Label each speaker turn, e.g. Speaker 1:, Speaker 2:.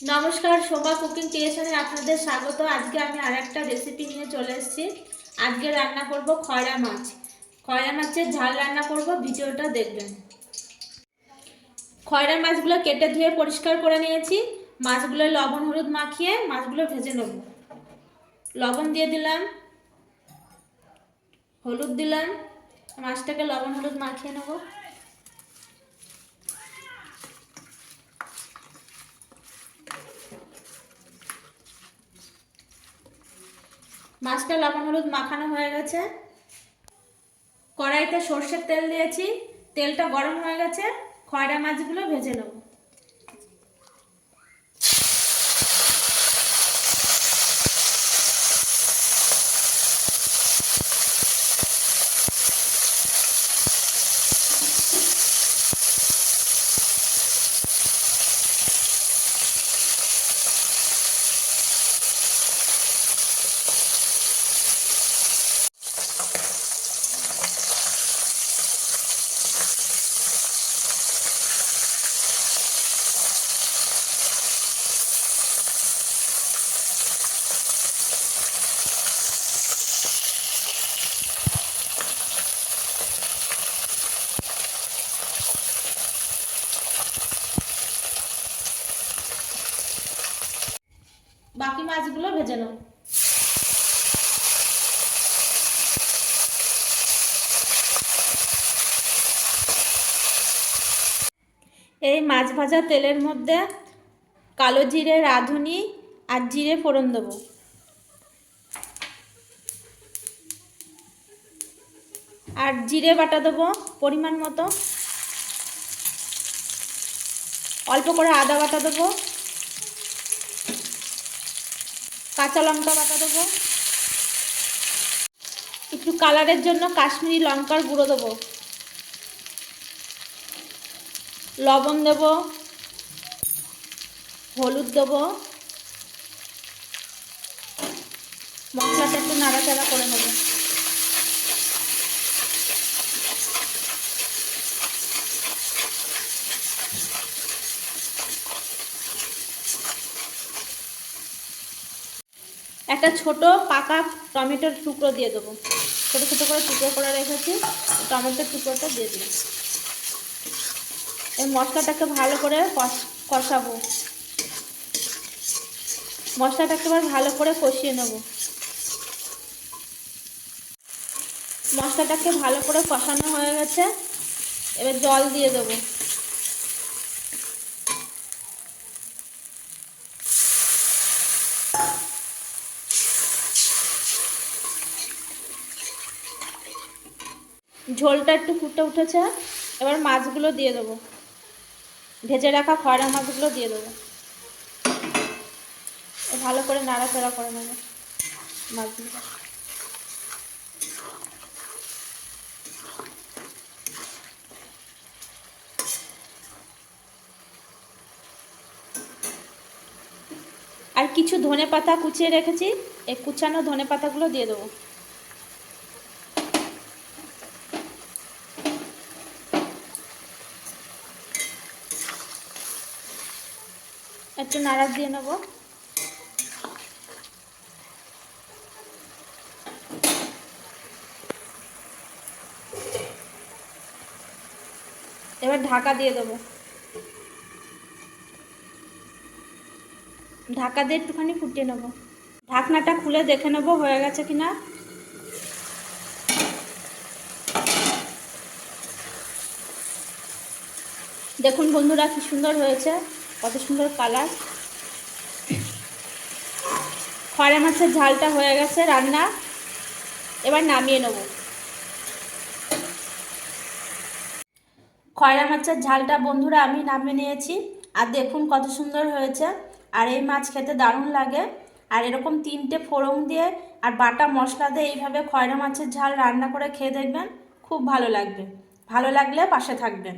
Speaker 1: নমস্কার, শোভা কুকিং ক্রিয়েশনে আপনাদের স্বাগত। আজকে আমি আরেকটা রেসিপি নিয়ে চলে এসেছি। আজকে রান্না করব খয়রা মাছ। খয়রা মাছের ঝাল রান্না করব, ভিডিওটা দেখবেন। খয়রা মাছগুলো কেটে ধুয়ে পরিষ্কার করে নিয়েছি। মাছগুলো লবণ হলুদ মাখিয়ে মাছগুলো ভেজে নেব। লবণ দিয়ে দিলাম, হলুদ দিলাম, মাছটাকে লবণ হলুদ মাখিয়ে নেব। মাছটা লবণ হলুদ মাখানো হয়ে গেছে। কড়াইতে সর্ষের তেল দিয়েছি, তেলটা গরম হয়ে গেছে। খয়রা মাছগুলো ভেজে নেব। বাকি মাছগুলো ভেজে নেব। এই মাছ ভাজা তেলের মধ্যে কালো জিরে, রাঁধুনি আর জিরে ফোড়ন দেবো। আর জিরে বাটা দেবো পরিমাণ মতো। অল্প করে আদা বাটা দেবো, কাঁচা লঙ্কা বাটা দেবো, একটু কালারের জন্য কাশ্মীরি লঙ্কার গুঁড়ো দেবো, লবণ দেবো, হলুদ দেবো। মশলাটা একটু নাড়াচাড়া করে নেবো। একটা ছোট পাকা টমেটোর টুকরো দিয়ে দেবো। ছোট ছোট করে টুকরো করে রেখেছি, টমেটোর টুকরোটা দিয়ে দিই। এই মশলাটাকে ভালো করে কষাবো। মশলাটাকে এবার ভালো করে কষিয়ে নেব। মশলাটাকে ভালো করে কষানো হয়ে গেছে, এবার জল দিয়ে দেবো। ঝোলটা একটু ফুটে উঠেছে, এবার মাছগুলো দিয়ে দেবো। ভেজে রাখা খয়রা মাছগুলো দিয়ে দেবো। ভালো করে নাড়াচাড়া করে নেব মাছগুলো। আর কিছু ধনেপাতা কুচিয়ে রেখেছি, এই কুচানো ধনেপাতাগুলো দিয়ে দেবো। একটু নাড়া দিয়ে নেব। এবার ঢাকা দিয়ে দেবো। ঢাকা দিয়ে একটুখানি ফুটিয়ে নেব। ঢাকনাটা খুলে দেখে নেব হয়ে গেছে কিনা। দেখুন বন্ধুরা, কি সুন্দর হয়েছে, কত সুন্দর কালার। খয়রা মাছের ঝালটা হয়ে গেছে রান্না, এবার নামিয়ে নেব। খয়রা মাছের ঝালটা বন্ধুরা আমি নামিয়ে নিয়েছি। আর দেখুন কত সুন্দর হয়েছে। আর এই মাছ খেতে দারুণ লাগে। আর এরকম 3টে ফোড়ন দিয়ে আর বাটা মশলা দিয়ে এইভাবে খয়রা মাছের ঝাল রান্না করে খেয়ে দেখবেন, খুব ভালো লাগবে। ভালো লাগলে পাশে থাকবেন।